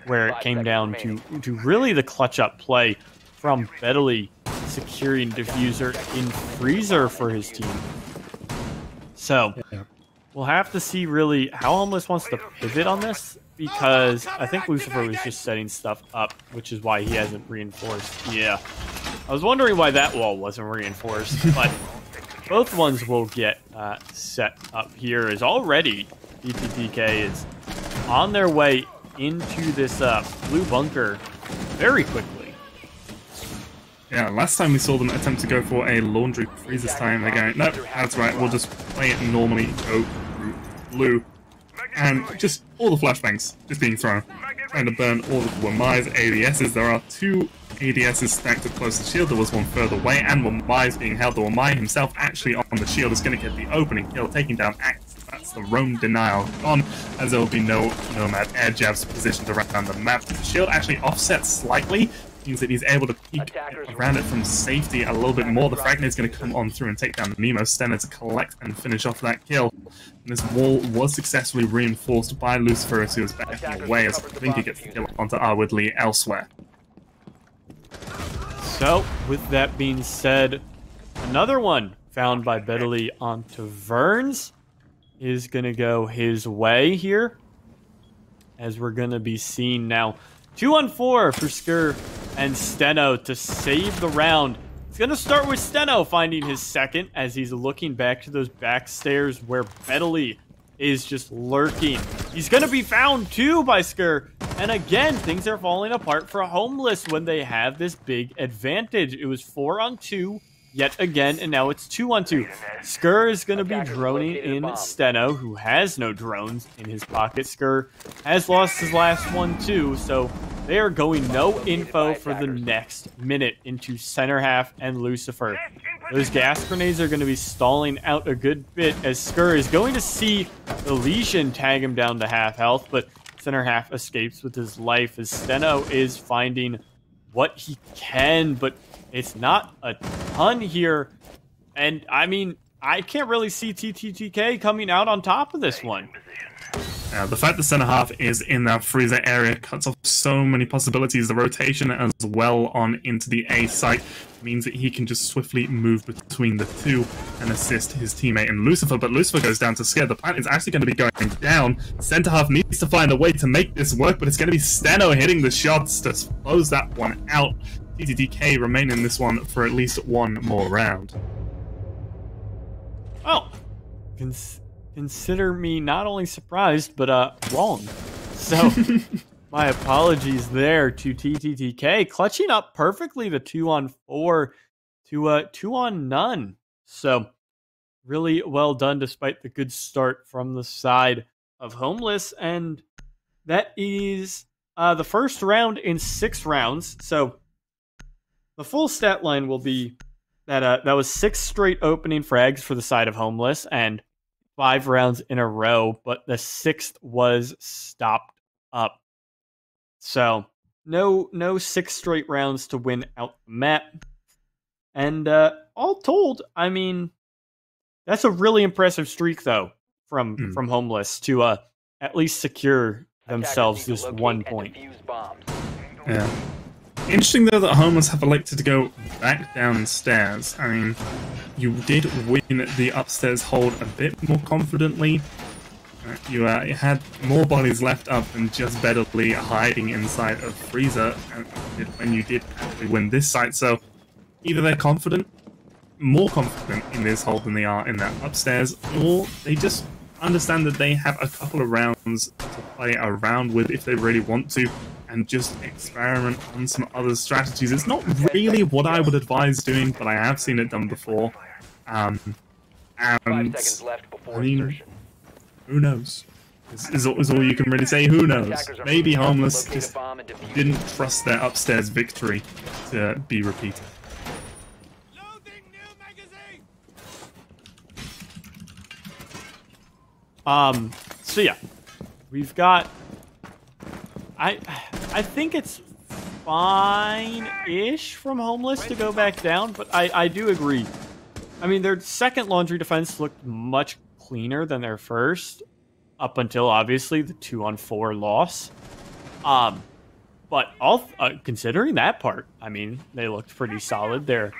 where it came down to really the clutch-up play from Bedley securing Diffuser in Freezer for his team. So, we'll have to see really how Homeless wants to pivot on this, because I think Lucifer was just setting stuff up, which is why he hasn't reinforced. Yeah. I was wondering why that wall wasn't reinforced, but both ones will get set up here, as already TTTK is on their way into this blue bunker very quickly. Yeah, last time we saw them attempt to go for a laundry freeze this time. They're going, nope, that's right, we'll just play it normally, go through blue. And just all the flashbangs just being thrown. Trying to burn all of the Wamai's ADSs. There are 2 ADSs stacked up close to the shield. There was one further away, and Wamai's being held. The Wamai himself actually on the shield is going to get the opening kill, taking down Axe. That's the roam denial gone, as there will be no nomad air jabs positioned around the map. The shield actually offsets slightly, means that he's able to peek around it from safety a little bit more. The Fragment is going to come on through and take down Nemo. Stenner to collect and finish off that kill. And this wall was successfully reinforced by Lucifer, who was backing away as Vinky gets the kill onto Woodley elsewhere. So, with that being said, another one found by Bedley onto Verns is going to go his way here, as we're going to be seeing now 2-on-4 for Skur and Steno to save the round. It's going to start with Steno finding his second, as he's looking back to those back stairs where Bedley is just lurking. He's going to be found too by Skur. And again, things are falling apart for Homeless when they have this big advantage. It was 4-on-2 yet again, and now it's 2-on-2. Skur is going to be droning in Steno, who has no drones in his pocket. Skur has lost his last one too, so they are going no info for the next minute into center half and Lucifer. Those gas grenades are going to be stalling out a good bit, as Skur is going to see the Legion tag him down to half health, but center half escapes with his life, as Steno is finding what he can, but it's not a ton here. And I mean, I can't really see TTTK coming out on top of this one. The fact that center half is in that freezer area cuts off so many possibilities. The rotation as well on into the A site means that he can just swiftly move between the two and assist his teammate in Lucifer, but Lucifer goes down to scare. The plant is actually going to be going down. Center half needs to find a way to make this work, but it's going to be Steno hitting the shots to close that one out. TTTK remain in this one for at least one more round. Oh, consider me not only surprised, but wrong. So, my apologies there to TTTK, clutching up perfectly the 2-on-4 to 2-on-none. So, really well done despite the good start from the side of Homeless. And that is the first round in 6 rounds. So, the full stat line will be that that was 6 straight opening frags for the side of Homeless and 5 rounds in a row, but the 6th was stopped up. So no 6 straight rounds to win out the map. And all told, I mean, that's a really impressive streak, though, from Homeless to at least secure themselves this 1 point. Yeah. Interesting, though, that Homeless have elected to go back downstairs. I mean, you did win the upstairs hold a bit more confidently. You had more bodies left up than just Bedley hiding inside of Freezer when you did actually win this site. So either they're more confident in this hold than they are in that upstairs, or they just understand that they have a couple of rounds to play around with if they really want to, and just experiment on some other strategies. It's not really what I would advise doing, but I have seen it done before. And 5 seconds left before I mean, insertion. who knows? Is all you can really say. Who knows? Maybe Homeless just didn't trust their upstairs victory to be repeated. So yeah, we've got. I think it's fine-ish from Homeless to go back down, but I do agree. I mean, their second laundry defense looked much cleaner than their first, up until obviously the 2-on-4 loss. But all considering that part, I mean, they looked pretty solid. Their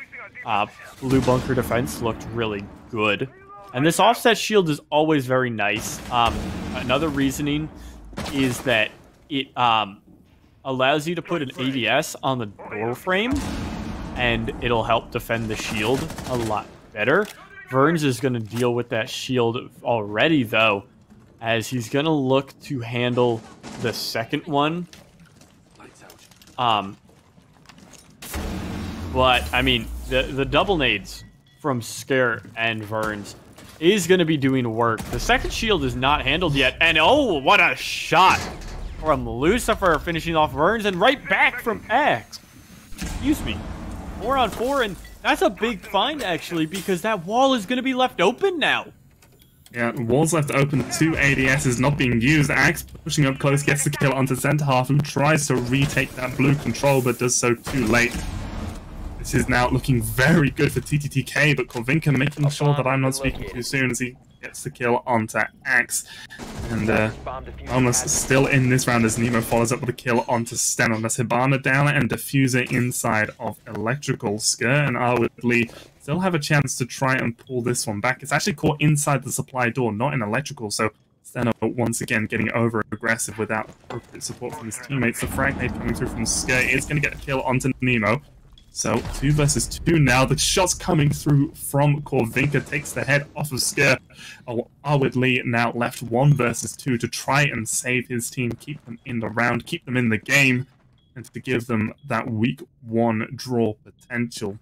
blue bunker defense looked really good. And this offset shield is always very nice. Another reasoning is that it allows you to put an ADS on the door frame, and it'll help defend the shield a lot better. Verns is going to deal with that shield already, though, as he's going to look to handle the second one. But, I mean, the double nades from Scare and Verns is going to be doing work. The second shield is not handled yet, and oh, what a shot from Lucifer, finishing off Verns, and right back from X. Excuse me. 4-on-4, and that's a big find, actually, because that wall is going to be left open now. Yeah, the wall's left open. 2 ADSs not being used. Axe pushing up close, gets the kill onto center half, who tries to retake that blue control, but does so too late. This is now looking very good for TTTK, but Corvinka making sure that I'm not speaking too soon as he gets the kill onto Axe. And Homeless still in this round as Nemo follows up with a kill onto Steno. That's Hibana down and Diffuser inside of Electrical. Skir and Arwoodley still have a chance to try and pull this one back. It's actually caught inside the supply door, not in Electrical, so Steno once again getting over-aggressive without appropriate support from his teammates. The frag nade coming through from Skir is going to get a kill onto Nemo. So, 2 versus 2 now. The shots coming through from Corvinka takes the head off of Scare. Arwoodley now left 1 versus 2 to try and save his team, keep them in the round, keep them in the game, and to give them that week 1 draw potential.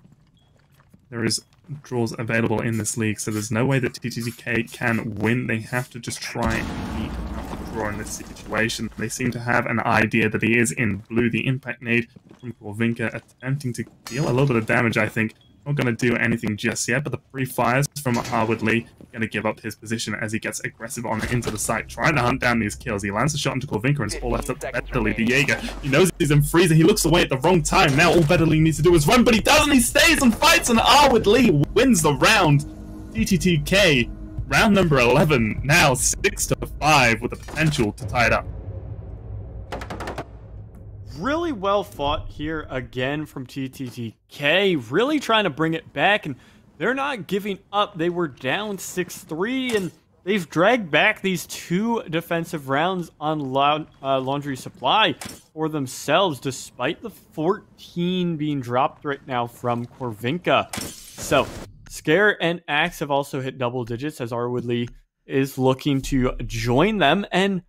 There is draws available in this league, so there's no way that TTTK can win. They have to just try and beat out the draw in this situation. They seem to have an idea that he is in blue. The impact nade from Corvinka attempting to deal a little bit of damage, I think. Not going to do anything just yet, but the pre-fires from Arwoodley going to give up his position as he gets aggressive on into the site, trying to hunt down these kills. He lands a shot into Corvinka and it's all left up to Bedley, the Jaeger. He knows he's in freezer. He looks away at the wrong time. Now all Bedley needs to do is run, but he doesn't. He stays and fights, and Arwoodley wins the round. TTTK, round number 11, now 6-5 with the potential to tie it up. Really well fought here again from TTTK, really trying to bring it back, and they're not giving up. They were down 6-3, and they've dragged back these 2 defensive rounds on Laundry Supply for themselves, despite the 14 being dropped right now from Corvinka. So, Scare and Axe have also hit double digits as Arwoodley is looking to join them, and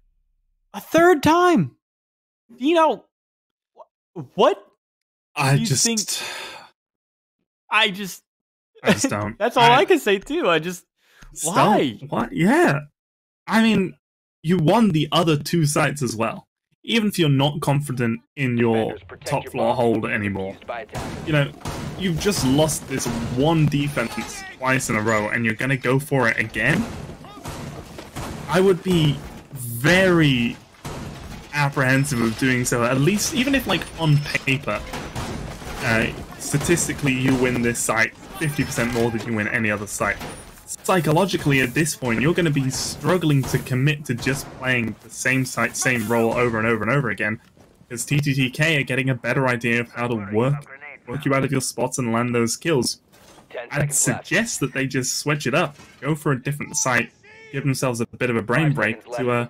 a third time! You know, what I do you think? I just don't. That's all I can say too. Why? What? Yeah. I mean, you won the other 2 sites as well. Even if you're not confident in your top floor hold anymore. You know, you've just lost this 1 defense twice in a row and you're going to go for it again? I would be very apprehensive of doing so, at least, even if, like, on paper, statistically you win this site 50% more than you win any other site. Psychologically, at this point, you're going to be struggling to commit to just playing the same site, same role over and over and over again, because TTTK are getting a better idea of how to work you out of your spots and land those kills. I'd suggest that they just switch it up, go for a different site, give themselves a bit of a brain break to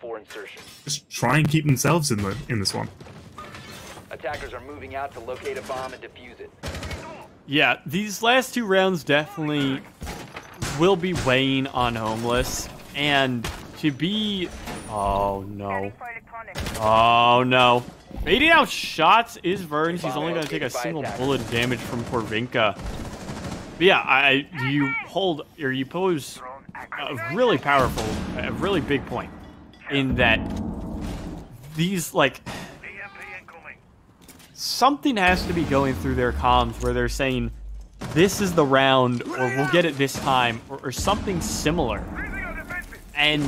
just try and keep themselves in this one. Attackers are moving out to locate a bomb and defuse it. Yeah, these last 2 rounds definitely will be weighing on Homeless, and to be... Oh, no. Oh, no. Baiting out shots is Verns. He's only going to take a single bullet of damage from Corvinka. But yeah, you pose a really powerful, a really big point in that these, like... Something has to be going through their comms where they're saying, this is the round, or we'll get it this time, or something similar. And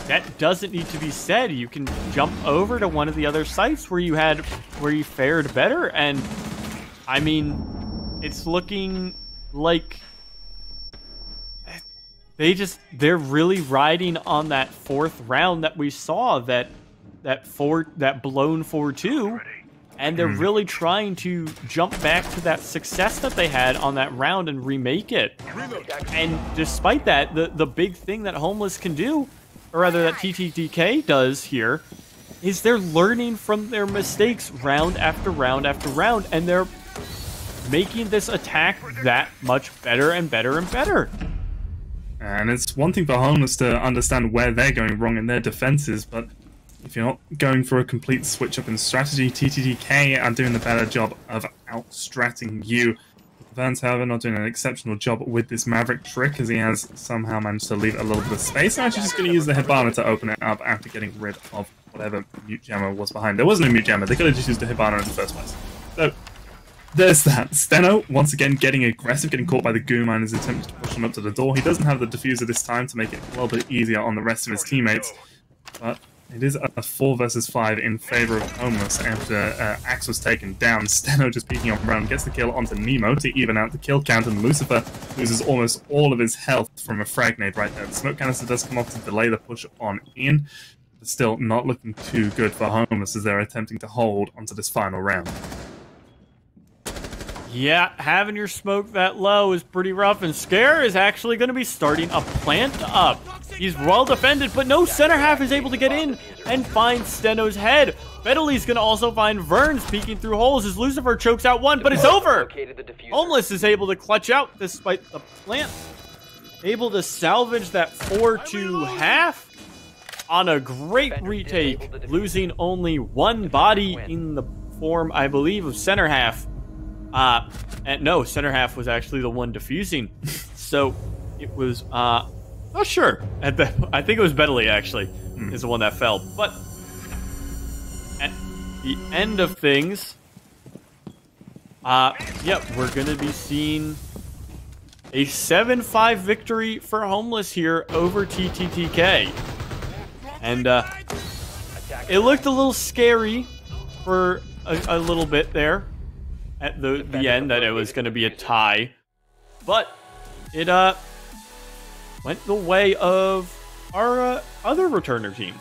that doesn't need to be said. You can jump over to one of the other sites where you fared better, and I mean, it's looking like they're really riding on that 4th round that we saw, that blown 4-2. And they're really trying to jump back to that success that they had on that round and remake it. And despite that, the big thing that Homeless can do, or rather that TTTK does here, is they're learning from their mistakes round after round after round, and they're making this attack that much better and better and better. And it's one thing for Homeless to understand where they're going wrong in their defenses, but if you're not going for a complete switch up in strategy, TTTK are doing the better job of out-stratting you. Verns, however, not doing an exceptional job with this Maverick trick, as he has somehow managed to leave a little bit of space. I'm actually just going to use the Hibana to open it up after getting rid of whatever mute jammer was behind. There wasn't a mute jammer, they could have just used the Hibana in the first place. So, there's that. Steno, once again, getting aggressive, getting caught by the Goo Man in his attempt to push him up to the door. He doesn't have the diffuser this time to make it a little bit easier on the rest of his teammates, but it is a 4 versus 5 in favor of Homeless after Axe was taken down. Steno just peeking on Brown gets the kill onto Nemo to even out the kill count, and Lucifer loses almost all of his health from a frag nade right there. The smoke canister does come off to delay the push on in, but still not looking too good for Homeless as they're attempting to hold onto this final round. Yeah, having your smoke that low is pretty rough, and Scare is actually going to be starting a plant up. He's well defended, but no center half is able to get in and find Steno's head. Bedely's going to also find Verns peeking through holes as Lucifer chokes out one, but it's over! Homeless is able to clutch out despite the plant. Able to salvage that 4-2 half on a great retake, losing only 1 body in the form, I believe, of center half. And no, center half was actually the one defusing. So it was, not sure. I think it was Bedely, actually, is the one that fell. But at the end of things, yeah, we're going to be seeing a 7-5 victory for Homeless here over TTTK. And it looked a little scary for a little bit there at the end, that it was going to be a tie, but it went the way of our other returner team.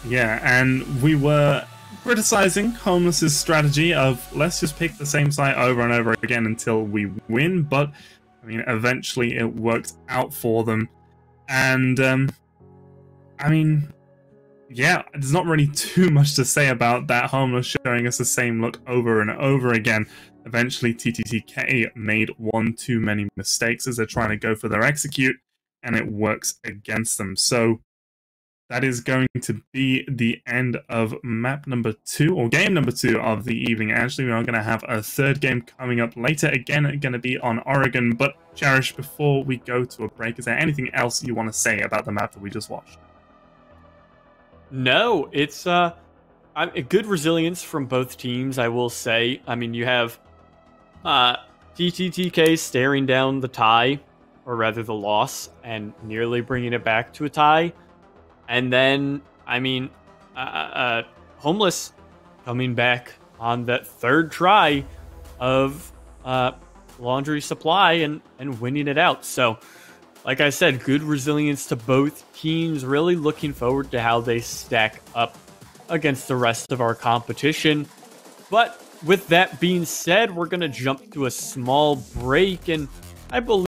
Yeah, and we were criticizing Homeless's strategy of let's just pick the same site over and over again until we win, but I mean, eventually it worked out for them. And I mean, yeah, there's not really too much to say about that. Homeless showing us the same look over and over again. Eventually, TTTK made one too many mistakes as they're trying to go for their execute, and it works against them. So that is going to be the end of map number 2, or game number 2 of the evening. Actually, we are going to have a 3rd game coming up later. Again, going to be on Oregon. But Cherish, before we go to a break, is there anything else you want to say about the map that we just watched? No, it's a good resilience from both teams, I will say. I mean, you have TTTK staring down the tie, or rather the loss, and nearly bringing it back to a tie. And then, I mean, Homeless coming back on that third try of Laundry Supply and winning it out. So, like I said, good resilience to both teams. Really looking forward to how they stack up against the rest of our competition. But with that being said, we're going to jump to a small break, and I believe